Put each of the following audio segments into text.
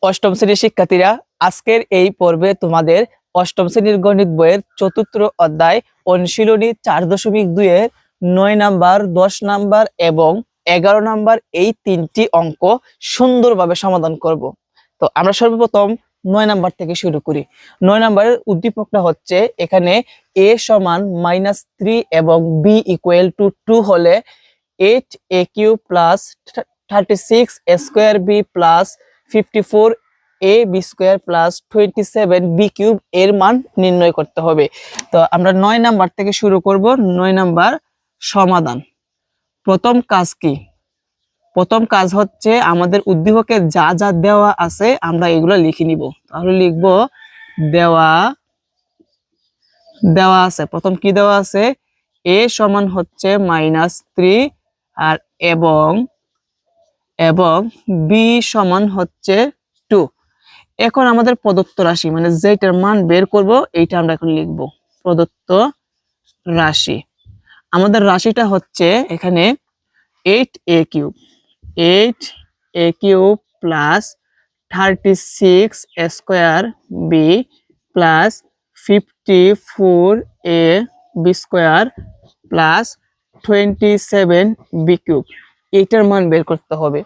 অষ্টম শ্রেণীর শিক্ষার্থীরা, আজকের এই পর্বে তোমাদের অষ্টম শ্রেণীর গণিত বইয়ের চতুর্থ অধ্যায় অনুশীলনী 4.2 এর 9 নাম্বার, 10 নাম্বার এবং 11 নাম্বার এই তিনটি অঙ্ক সুন্দরভাবে সমাধান করব। তো আমরা সর্বপ্রথম 9 নাম্বার থেকে শুরু করি। 9 নাম্বারের উদ্দীপকটা হচ্ছে এখানে a সমান -3 এবং b ইকুয়াল টু 2 হলে 8a³ plus 36a² b plus 54ab² plus 27b³ এর মান নির্ণয় করতে হবে। তো আমরা 9 নাম্বার থেকে শুরু করব। 9 নাম্বার সমাধান। প্রথম কাজ কি? প্রথম কাজ হচ্ছে আমাদের উদ্দীপকে যা যা দেওয়া আছে আমরা এগুলো লিখে নিব। তাহলে লিখব দেওয়া আছে। প্রথম কি দেওয়া আছে? a সমান হচ্ছে -3 আর এবং b সমান হচ্ছে 2। এখন আমাদের প্রদত্ত রাশি মানে যেটার মান বের করব এইটা আমরা এখন লিখব। প্রদত্ত রাশি, আমাদের রাশিটা হচ্ছে এখানে 8a³ plus 36a² plus 54ab² plus 27b³ এইটার মান বের করতে হবে।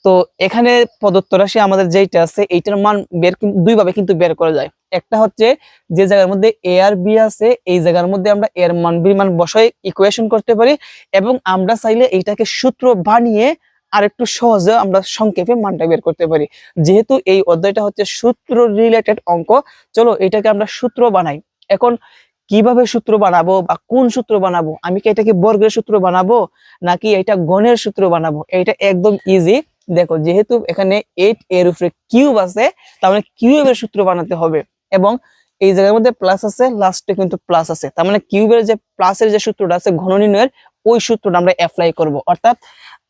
তো এখানে প্রদত্ত রাশি আমাদের যেটা আছে এইটার মান দুইভাবে কিন্তু বের করা যায়। একটা হচ্ছে যে জায়গার মধ্যে a আর b আছে এই জায়গার মধ্যে আমরা এর মান b মান বসাই ইকুয়েশন করতে পারি, এবং আমরা চাইলে এইটাকে সূত্র বানিয়ে আর একটু সহজে আমরা সংক্ষেপে মানটা বের করতে পারি। যেহেতু এই অধ্যায়টা হচ্ছে সূত্র রিলেটেড অঙ্ক, চলো এটাকে আমরা সূত্র বানাই। এখন কিভাবে সূত্র বানাবো বা কোন সূত্র বানাবো? আমি কি এটাকে বর্গের সূত্র বানাবো নাকি এটা গণের সূত্র বানাবো? এটা একদম ইজি। দেখো, যেহেতু এখানে 8 এর উপরে কিউব আছে তার মানে কিউবের সূত্র বানাতে হবে, এবং এই জায়গার মধ্যে প্লাস আছে, লাস্টে কিন্তু প্লাস আছে, তার মানে কিউবের যে প্লাসের যে সূত্রটা আছে ঘন নির্ণয়ের ওই সূত্রটা আমরা অ্যাপ্লাই করব। অর্থাৎ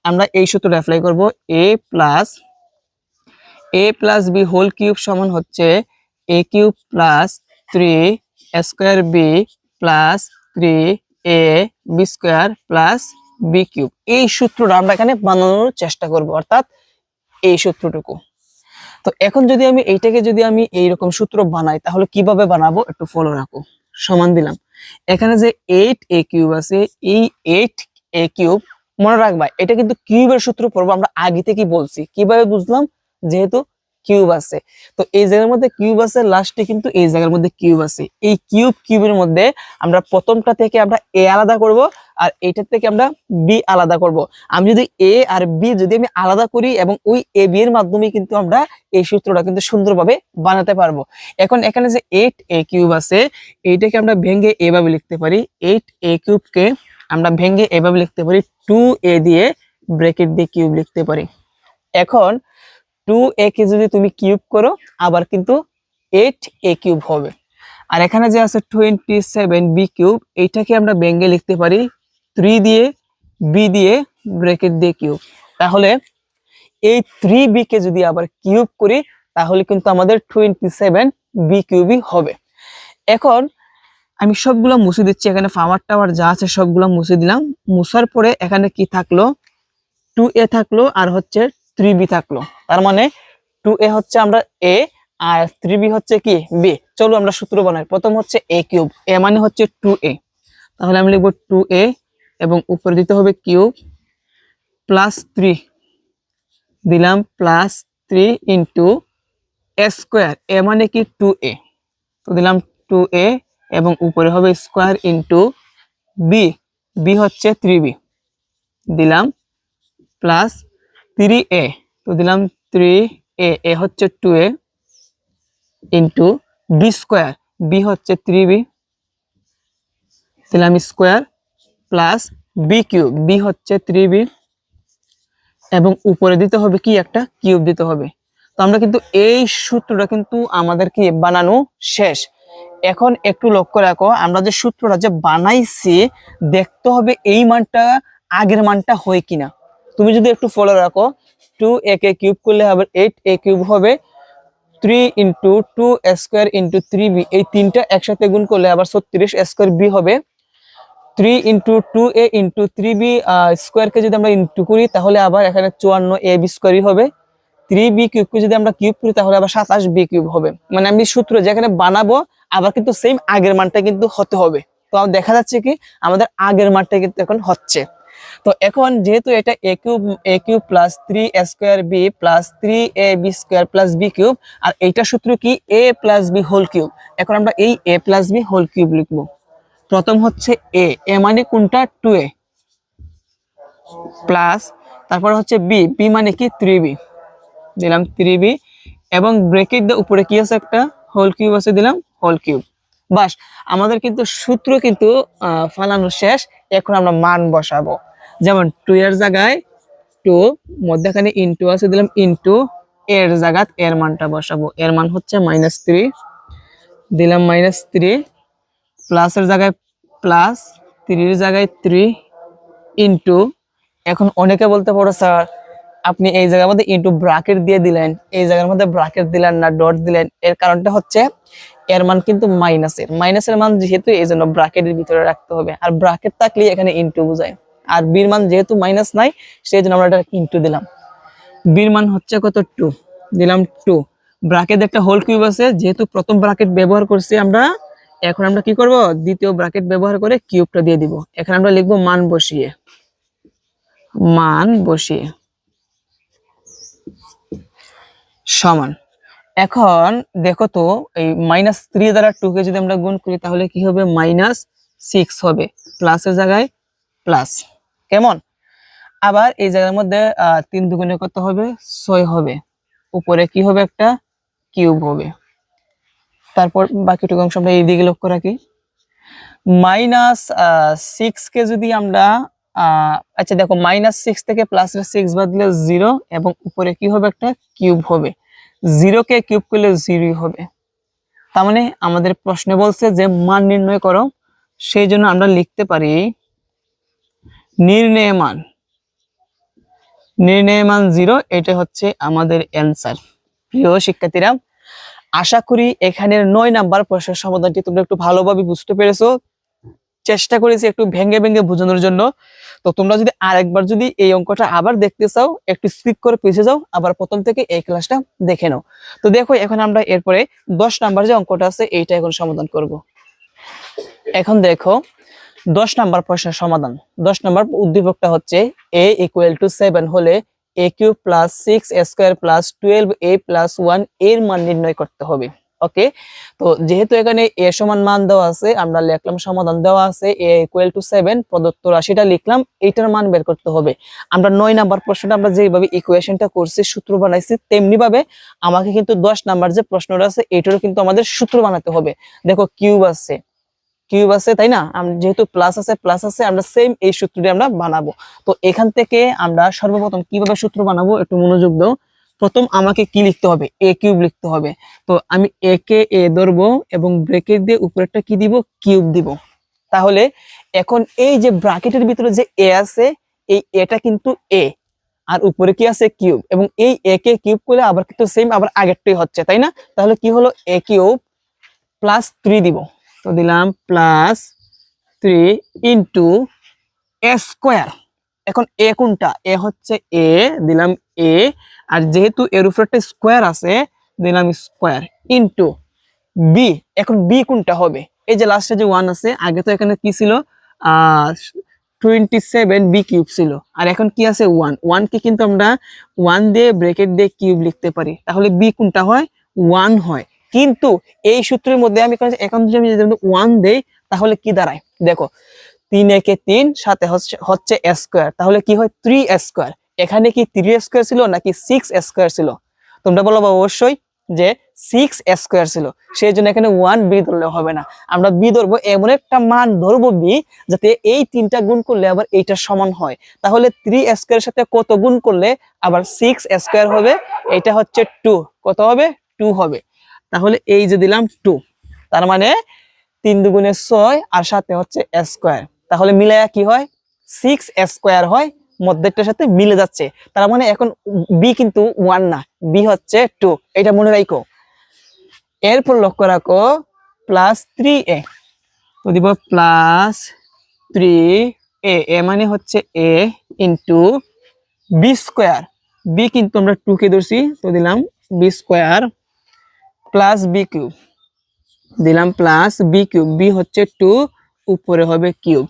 আমরা এই সূত্রটা অ্যাপ্লাই করব। a plus b whole cube সমান হচ্ছে a³ plus 3a² b plus 3ab² plus b³ এই সূত্রটা আমরা এখানে বানানোর চেষ্টা করব, অর্থাৎ এই সূত্রটুকু। তো এখন যদি আমি এইটাকে এইরকম সূত্র বানাই তাহলে কিভাবে বানাবো একটু ফলো রাখো। সমান দিলাম, এখানে যে 8a³ আছে এই 8a³ মনে রাখবা এটা কিন্তু কিউবের সূত্র পড়বো। আমরা আগে থেকেই বলছি, কিভাবে বুঝলাম? যেহেতু কিউব আছে, তো এই জায়গার মধ্যে কিউব আছে, লাস্টে কিন্তু এই জায়গার মধ্যে কিউব আছে। এই কিউবের মধ্যে আমরা প্রথমটা থেকে আমরা a আলাদা করব আর এইটার থেকে আমরা b আলাদা করব। আমি যদি a আর b যদি আমি আলাদা করি এবং ওই a b এর মাধ্যমে কিন্তু আমরা এই সূত্রটা কিন্তু সুন্দরভাবে বানাতে পারবো। এখন এখানে যে 8a³ আছে এইটাকে আমরা ভেঙে এভাবে লিখতে পারি। 8a³ কে আমরা ভেঙে এভাবে লিখতে পারি 2a দিয়ে ব্র্যাকেট দিয়ে কিউব লিখতে পারি। এখন 2a কে যদি তুমি কিউব করো আবার কিন্তু 8a³ হবে। আর এখানে যে আছে 27b³ এইটাকে আমরা ভেঙে লিখতে পারি 3 দিয়ে b দিয়ে ব্র্যাকেট দিয়ে কিউব। তাহলে এই 3b কে যদি আবার কিউব করি তাহলে কিন্তু আমাদের 27b³ হবে। এখন আমি সবগুলো মুছে দিচ্ছি। এখানে পাওয়ার টাওয়ার যা আছে সবগুলো মুছে দিলাম। মুছার পরে এখানে কি থাকলো? 2a থাকলো আর হচ্ছে 3b থাকলো। তার মানে 2a হচ্ছে আমরা a আর 3b হচ্ছে কি b। চলো আমরা সূত্র বানাই। প্রথম হচ্ছে a³ a মানে হচ্ছে 2a, তাহলে আমি লিখবো 2a এবং উপরে দিতে হবে কিউব প্লাস 3 দিলাম প্লাস 3 ইন্টু a² a মানে কি 2a, তো দিলাম 2a এবং উপরে হবে স্কোয়ার ইন্টু b হচ্ছে 3b দিলাম প্লাস 3a, তো দিলাম 3a a হচ্ছে 2a ইন্টু b² b হচ্ছে 3b দিলাম স্কোয়ার প্লাস b³ b হচ্ছে 3b এবং উপরে দিতে হবে কি একটা কিউব দিতে হবে। তো আমরা কিন্তু এই সূত্রটা কিন্তু আমাদের কি বানানো শেষ। এখন একটু লক্ষ্য রাখো, আমরা যে সূত্রটা যে বানাইছি দেখতে হবে এই মানটা আগের মানটা হয় কিনা। তুমি যদি একটু ফলো রাখো 2a কে কিউব করলে আবার 8a³ হবে, 3 ইন্টু 2a² ইন্টু 3b এই তিনটা একসাথে গুণ করলে আবার 36a² b হবে। 3 ইন্টু 2a ইন্টু 3b স্কোয়ারকে যদি আমরা ইন্টু করি তাহলে আবার এখানে 54ab² হবে। 3b কিউবকে যদি আমরা কিউব করি তাহলে আবার 27b কিউব হবে। মানে আমি সূত্র যেখানে বানাবো আবার কিন্তু সেম আগের মানটা কিন্তু হতে হবে। তো দেখা যাচ্ছে কি আমাদের আগের মানটা কিন্তু এখন হচ্ছে। তো এখন যেহেতু এটা a cube plus 3a² b plus 3ab square plus b cube, আর এইটা সূত্র কি a plus b whole cube. এখন আমরা এই a plus b whole cube লিখবো। প্রথম হচ্ছে a মানে কোনটা 2a প্লাস তারপর হচ্ছে b মানে কি 3b, দিলাম 3b এবং ব্র্যাকেট দিয়ে উপরে কি আছে একটা হোল কিউব আছে, দিলাম হোল কিউব। বাস আমাদের কিন্তু সূত্র কিন্তু ফালানো শেষ। এখন আমরা মান বসাবো, যেমন 2 এর জায়গায় 2 মধ্যখানে ইনটু আছে, দিলাম ইনটু এর জায়গায় এর মানটা বসাবো। এর মান হচ্ছে -3, দিলাম -3 প্লাসের জায়গায় প্লাস 3 এর জায়গায় 3 ইনটু, এখন অনেকে বলতে পারো স্যার আপনি এই জায়গার মধ্যে ইনটু ব্র্যাকেট দিয়ে দিলেন, এই জায়গার মধ্যে ব্র্যাকেট দিলেন না ডট দিলেন। এর কারণটা হচ্ছে এর মান কিন্তু মাইনাসের মান যেহেতু এই জন্য ব্র্যাকেটের ভিতরে রাখতে হবে, আর ব্র্যাকেট থাকলে এখানে ইনটু বোঝায়। আর বির মান যেহেতু মাইনাস নাই সেই জন্য আমরা এটা ইনটু দিলাম। বির মান হচ্ছে কত 2, দিলাম 2। ব্র্যাকেট একটা হোল কিউব আছে, যেহেতু প্রথম ব্র্যাকেট ব্যবহার করছি আমরা, এখন আমরা কি করব দ্বিতীয় ব্র্যাকেট ব্যবহার করে কিউবটা দিয়ে দিব। এখানে আমরা লিখবো মান বসিয়ে সমান। এখন দেখো তো এই -3 দ্বারা 2 কে যদি আমরা গুণ করি তাহলে কি হবে -6 হবে, প্লাসের জায়গায় প্লাস। কেমন? আবার এই জায়গার মধ্যে 3 দুগুণে কত হবে 6 হবে, উপরে কি হবে একটা কিউব হবে। তারপর বাকিটুকু অংশ আমরা এই দিকে লক্ষ্য রাখি। -6 কে যদি আমরা আচ্ছা দেখো -6 থেকে প্লাসের 6 বাদ দিলে 0 এবং উপরে কি হবে একটা কিউব হবে। 0 কে কিউব করলে 0 হবে। তার মানে আমাদের প্রশ্নে বলছে যে মান নির্ণয় করো, সেই জন্য আমরা লিখতে পারি নির্ণয় মান 0। এটা হচ্ছে আমাদের অ্যান্সার। প্রিয় শিক্ষার্থীরা, আশা করি এখানের 9 নাম্বার প্রশ্নের সমাধানটি তোমরা একটু ভালোভাবে বুঝতে পেরেছো। চেষ্টা করেছি একটু ভেঙে ভেঙে বোঝানোর জন্য। তো তোমরা যদি আরেকবার যদি এই অঙ্কটা আবার দেখতে চাও একটু স্কিপ করে পিছিয়ে যাও, আবার প্রথম থেকে এই ক্লাসটা দেখে নাও। তো দেখো এখন আমরা এরপরে 10 নাম্বার যে অঙ্কটা আছে এইটা এখন সমাধান করব। এখন দেখো 10 নাম্বার প্রশ্নের সমাধান। 10 নাম্বার উদ্দীপকটা হচ্ছে a = 7 হলে a³ + 6a² + 12a + 1 এর মান নির্ণয় করতে হবে। ওকে, তো যেহেতু এখানে a সমান মান দেওয়া আছে, আমরা লিখলাম সমাধান দেওয়া আছে a = 7, প্রদত্ত রাশিটা লিখলাম, এইটার মান বের করতে হবে। আমরা 9 নাম্বার প্রশ্নটা আমরা যেভাবে ইকুয়েশনটা করছি সূত্র বানাইছি তেমনি ভাবে আমাকে কিন্তু 10 নাম্বার যে প্রশ্নটা আছে এটারও কিন্তু আমাদের সূত্র বানাতে হবে। দেখো কিউব আছে তাই না, যেহেতু প্লাস আছে আমরা সেম এই সূত্রটি আমরা বানাবো। তো এখান থেকে আমরা সর্বপ্রথম কিভাবে সূত্র বানাবো একটু মনোযোগ দাও। প্রথম আমাকে কি লিখতে হবে a কিউব লিখতে হবে। তো আমি a কে a ধরবো এবং ব্র্যাকেট দিয়ে উপরেরটা কি দিব কিউব দিব। তাহলে এখন এই যে ব্র্যাকেটের ভিতরে যে a আছে এই এটা কিন্তু a আর উপরে কি আছে কিউব, এবং এই a কে কিউব করলে আবার কিন্তু সেম আবার আগেরটাই হচ্ছে তাই না। তাহলে কি হলো a³ + 3 দিব। তো দিলাম +3 ইনটু a²। এখন a কোনটা, a হচ্ছে a, দিলাম a, আর যেহেতু এর উপরে একটা স্কয়ার আছে দিলাম স্কয়ার ইনটু b। এখন b কোনটা হবে, এই যে লাস্টে যে 1 আছে, আগে তো এখানে কি ছিল 27b³ ছিল, আর এখন কি আছে 1 কে কিন্তু আমরা 1 দিয়ে ব্র্যাকেট দিয়ে কিউব লিখতে পারি। তাহলে b কোনটা হয় 1 হয়। কিন্তু এই সূত্রের মধ্যে আমি এখন যদি আমি 1 দেই তাহলে কি দাঁড়ায় দেখো, 3 একে 3 সাথে হচ্ছে a², তাহলে কি হয় 3a²। এখানে কি 3a² ছিল নাকি 6a² ছিল? তোমরা বলো অবশ্যই যে 6a² ছিল, সেই জন্য এখানে 1 b ধরলে হবে না, আমরা b ধরবো এমন একটা মান ধরবো b যাতে এই তিনটা গুণ করলে আবার এইটার সমান হয়। তাহলে 3a² এর সাথে কত গুণ করলে আবার 6a² হবে, এটা হচ্ছে 2, কত হবে 2 হবে। তাহলে এই যে দিলাম 2, তার মানে 3 দুগুণে 6 আর সাথে হচ্ছে a², তাহলে মিলায়া কি হয় 6a² হয়, মধ্যেরটার সাথে মিলে যাচ্ছে। তার মানে এখন b কিন্তু 1 না, b হচ্ছে 2, এটা মনে রাখো। এরপর লক্ষ্য রাখো +3a, তো দিব +3a, a মানে হচ্ছে a ইনটু b², বি কিন্তু আমরা 2 কে ধরছি, তো দিলাম B square plus B cube, দিলাম প্লাস বি কিউব, বি হচ্ছে 2, উপরে হবে কিউব।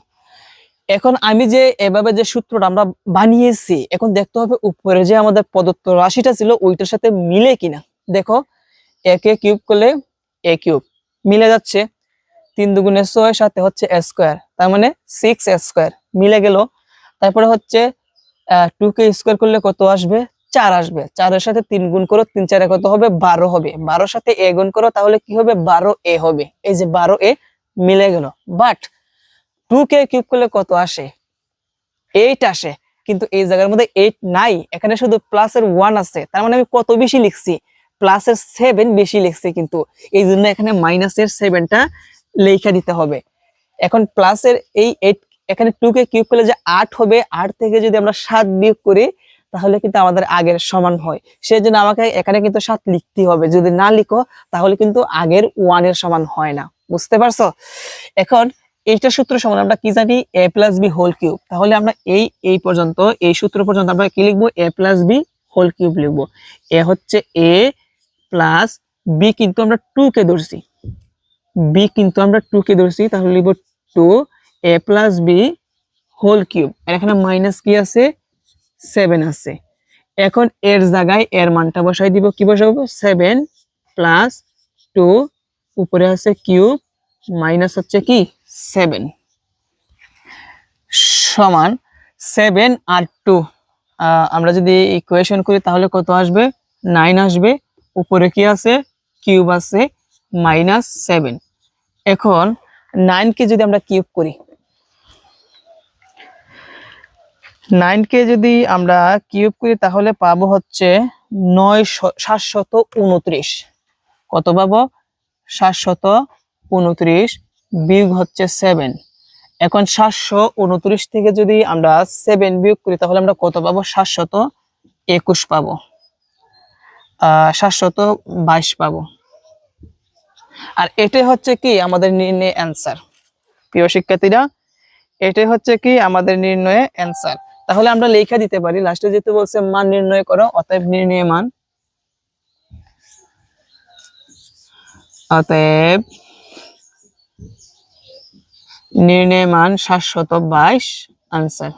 এখন আমি যে এভাবে যে সূত্রটা আমরা বানিয়েছি, এখন দেখতে হবে উপরে যে আমাদের প্রদত্ত রাশিটা ছিল ওইটার সাথে মিলে কিনা। দেখো এ কে কিউব করলে এ কিউব মিলে যাচ্ছে, 3 দুগুণে 6, সাথে হচ্ছে এ স্কোয়ার, তার মানে 6 স্কোয়ার মিলে গেল। তারপরে হচ্ছে 2 কে স্কোয়ার করলে কত আসবে, 4 আসবে। 4 এর সাথে 3 গুণ করো, 3 4 কত হবে, 12 হবে। 12 সাথে এ গুণ করো, তাহলে কি হবে, 12 এ হবে। এই যে 12 এ মিলে গেল। বাট 2 কে কিউব করলে কত আসে, 8 আসে, কিন্তু এই জায়গার মধ্যে 8 নাই, এখানে শুধু প্লাসের 1 আছে। তার মানে আমি কত বেশি লিখছি, প্লাসের 7 বেশি লিখছি, কিন্তু এই জন্য এখানে মাইনাসের 7টা লেখা দিতে হবে। এখন প্লাসের এই 8, এখানে 2 কে কিউব করলে যে 8 হবে, 8 থেকে যদি আমরা 7 বিয়োগ করি তাহলে কিন্তু আমাদের আগের সমান হয়। সেজন্য আমাকে এখানে কিন্তু 7 লিখতে হবে, যদি না লিখো তাহলে কিন্তু আগের 1 এর সমান হয় না। বুঝতে পারছো? এখন এইটা সূত্র সমান আমরা কি জানি, a plus B whole cube. তাহলে আমরা এই পর্যন্ত, এই সূত্র পর্যন্ত আমরা কি লিখবো, a plus B whole cube লিখবো। এ হচ্ছে a প্লাস বি, কিন্তু আমরা 2 কে ধরছি, বি কিন্তু আমরা 2 কে ধরছি, তাহলে লিখবো 2 a plus B whole cube. আর এখানে মাইনাস কি আছে, 7 আছে। এখন এর জায়গায় এর মানটা বসাই দিব, কি বসাবো, 7 প্লাস 2, উপরে আছে কিউব, মাইনাস হচ্ছে কি 7, সমান 7 আর 2, আমরা যদি ইকুয়েশন করি তাহলে কত আসবে, 9 আসবে। উপরে কি আছে, কিউব আছে, মাইনাস 7। এখন 9 কে যদি আমরা কিউব করি, 9 কে যদি আমরা কিউব করি তাহলে পাবো হচ্ছে 729। কত পাবো, 729 বিয়োগ হচ্ছে 7। এখন 729 থেকে যদি আমরা 7 বিয়োগ করি তাহলে আমরা কত পাবো, 721 পাবো, 722 পাবো। আর এটাই হচ্ছে কি আমাদের নির্ণয় অ্যান্সার। প্রিয় শিক্ষার্থীরা, এটাই হচ্ছে কি আমাদের নির্ণয় অ্যান্সার। তাহলে আমরা লেখা দিতে পারি, লাস্টে যেতে বলছে মান নির্ণয় করো, অতএব নির্ণয় মান, অতএব নির্ণয় মান 722 আনসার।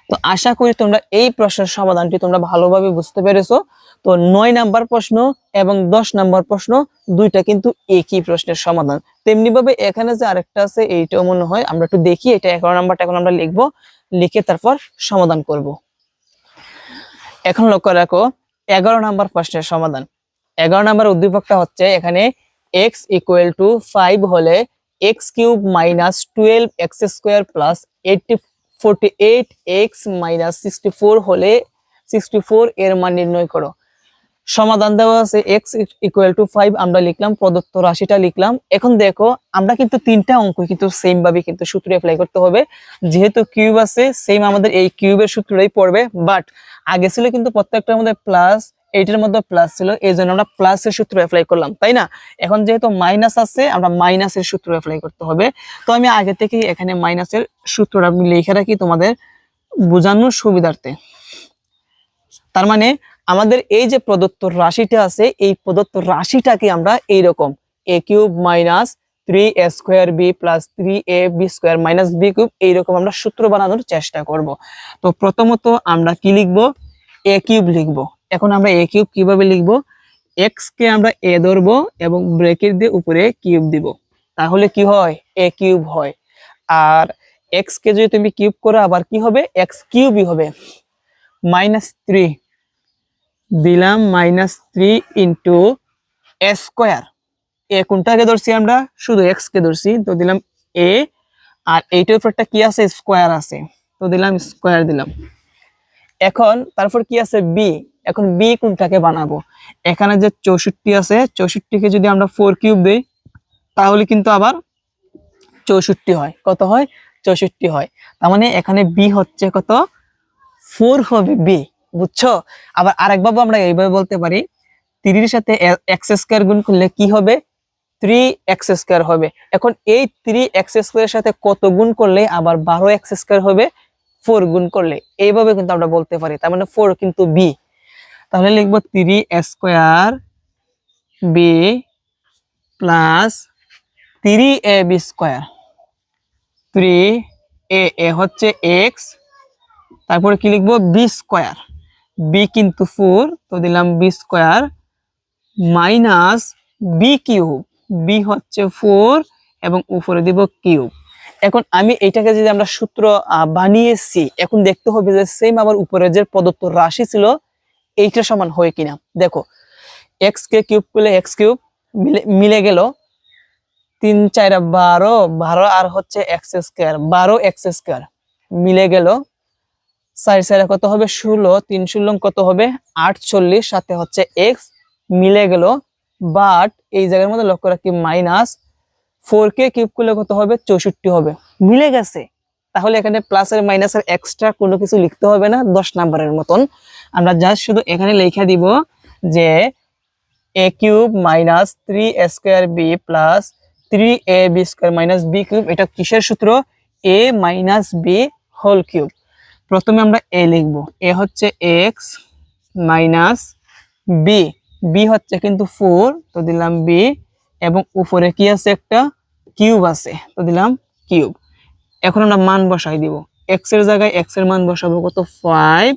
তো আশা করি তোমরা এই প্রশ্নের সমাধানটি তোমরা ভালোভাবে বুঝতে পেরেছো। তো 9 নাম্বার প্রশ্ন এবং 10 নাম্বার প্রশ্ন দুইটা কিন্তু একই প্রশ্নের সমাধান। তেমনি ভাবে এখানে যে আরেকটা আছে এইটাও মনে হয়, আমরা একটু দেখি। এটা 11 নাম্বারটা এখন আমরা লিখবো, লিখে তারপর সমাধান করব। এখন লক্ষ্য রাখো 11 নাম্বার প্রশ্নের সমাধান। 11 নাম্বার উদ্দীপকটা হচ্ছে, এখানে x ইকুয়াল টু 5 হলে x cube minus 12x square plus 48x minus 64 হলে 64 এর মান নির্ণয় করো। সমাধান দেওয়া আছে x ইকুয়াল টু 5, আমরা লিখলাম, প্রদত্ত রাশিটা লিখলাম। এখন দেখো আমরা কিন্তু তিনটা অঙ্ক কিন্তু সেম ভাবে কিন্তু সূত্র অ্যাপ্লাই করতে হবে। যেহেতু কিউব আছে, সেম আমাদের এই কিউবের সূত্রটাই পড়বে। বাট আগে ছিল কিন্তু প্রত্যেকটার মধ্যে প্লাস, এইটার মধ্যে প্লাস ছিল, এই জন্য আমরা প্লাসের সূত্র অ্যাপ্লাই করলাম, তাই না? এখন যেহেতু মাইনাস আছে, আমরা মাইনাসের সূত্র অ্যাপ্লাই করতে হবে। তো আমি আগে থেকে এখানে মাইনাসের সূত্রটা আমি লিখে রাখি তোমাদের বোঝানোর সুবিধার্থে। তার মানে আমাদের এই যে প্রদত্ত রাশিটা আছে, এই প্রদত্ত রাশিটাকে আমরা এইরকম a cube minus 3a square b plus 3ab square minus b cube, এইরকম আমরা সূত্র বানানোর চেষ্টা করব। তো প্রথমত আমরা কি লিখবো, a কিউব লিখবো। এখন আমরা a কিউব কিভাবে লিখবো, x কে আমরা a ধরবো এবং ব্র্যাকেট দিয়ে উপরে কিউব দিব, তাহলে কি হয়, a কিউব হয়। আর x কে যদি তুমি কিউব করো আবার কি হবে, x কিউবই হবে। মাইনাস 3 দিলাম, মাইনাস 3 ইন্টু এ স্কোয়ার, এ কোনটাকে ধরছি আমরা, শুধু এক্স কে ধরছি, তো দিলাম এ, আর এইটার উপরটা কি আছে, স্কোয়ার আছে, তো দিলাম স্কোয়ার দিলাম। এখন তারপর কি আছে, বি। এখন বি কোনটাকে বানাবো, এখানে যে 64 আছে, 64কে যদি আমরা 4 কিউব দিই তাহলে কিন্তু আবার 64 হয়। কত হয়, 64 হয়। তার মানে এখানে বি হচ্ছে কত, 4 হবে বি। বুঝছো? আবার আরেকভাবে আমরা এইভাবে বলতে পারি, 3 এর সাথে x স্কয়ার গুণ করলে কি হবে, 3x স্কয়ার হবে। এখন এই 3x স্কয়ারের সাথে কত গুণ করলে আবার 12x স্কয়ার হবে, 4 গুণ করলে, এইভাবে কিন্তু আমরা বলতে পারি। তার মানে 4 কিন্তু বি। তাহলে লিখবো 3a square B plus 3ab square. 3a হচ্ছে এক্স, তারপরে কি লিখবো বি স্কোয়ার, বি কিন্তু 4 তো দিলাম B square minus B cube, B হচ্ছে 4 এবং উপরে দিব কিউব। এখন আমি এইটাকে যদি আমরা সূত্র বানিয়েছি, এখন দেখতে হবে যে সেম আবার উপরে যে প্রদত্ত রাশি ছিল এইটা সমান হয় কিনা। দেখো এক্স কে কিউব করলে এক্স কিউব মিলে গেল, 3 4 12, 12 আর হচ্ছে এক্স স্কোয়ার, 12 এক্স স্কোয়ার মিলে গেল। 4 4 কত হবে 16, 3 16 কত হবে 48, সাথে হচ্ছে এক্স মিলে গেল। বাট এই জায়গার মধ্যে লক্ষ্য রাখি মাইনাস 4 কে কিউব করলে কত হবে 64 হবে, মিলে গেছে। তাহলে এখানে প্লাস আর মাইনাস আর এক্সট্রা কোনো কিছু লিখতে হবে না, 10 নাম্বারের মতন। আমরা জাস্ট শুধু এখানে লিখে দিব যে a cube minus 3a square B plus 3ab square minus B cube. এটা কিসের সূত্র? a minus B whole cube. প্রথমে আমরা a লিখব, a হচ্ছে x মাইনাস বি, বি হচ্ছে কিন্তু 4 তো দিলাম বি, এবং উপরে কি আছে একটা কিউব আছে তো দিলাম কিউব। এখন আমরা মান বসাই দিব, x এর জায়গায় x এর মান বসাবো কত 5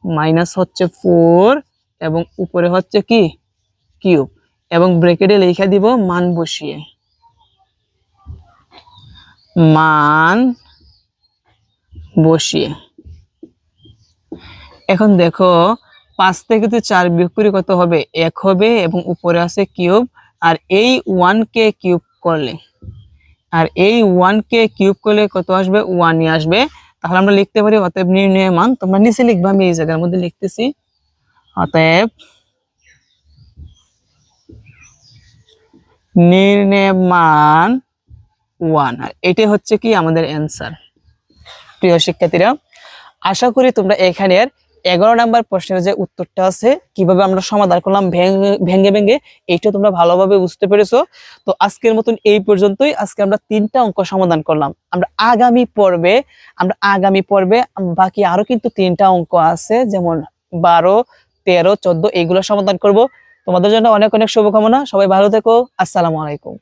মাইনাস হচ্ছে 4 এবং উপরে হচ্ছে কি কিউব, এবং ব্র্যাকেটে লিখে দিব মান বসিয়ে, মান বসিয়ে। এখন দেখো 5 থেকে তুই 4 বিয়োগ করি কত হবে 1 হবে, এবং উপরে আছে কিউব। আর এই 1 কে কিউব করলে, আর এই 1 কে কিউব করলে কত আসবে 1ই আসবে। তাহলে আমরা লিখতে পারি অতএব নির্ণয় মান, তোমরা নিচে লিখবা, আমি এই জায়গার মধ্যে লিখতেছি, অতএব নির্ণয় মান 1। আর এটাই হচ্ছে কি আমাদের অ্যান্সার। প্রিয় শিক্ষার্থীরা, আশা করি তোমরা এখানের 11 নাম্বার প্রশ্নের যে উত্তরটা আছে কিভাবে আমরা সমাধান করলাম ভেঙে ভেঙে, এইটা তোমরা ভালোভাবে বুঝতে পেরেছো। তো আজকের মতন এই পর্যন্তই। আজকে আমরা 3টা অঙ্ক সমাধান করলাম। আমরা আগামী পর্বে বাকি আরো কিন্তু 3টা অঙ্ক আছে, যেমন 12 13 14 এইগুলো সমাধান করব। তোমাদের জন্য অনেক অনেক শুভকামনা। সবাই ভালো থেকো। আসসালামু আলাইকুম।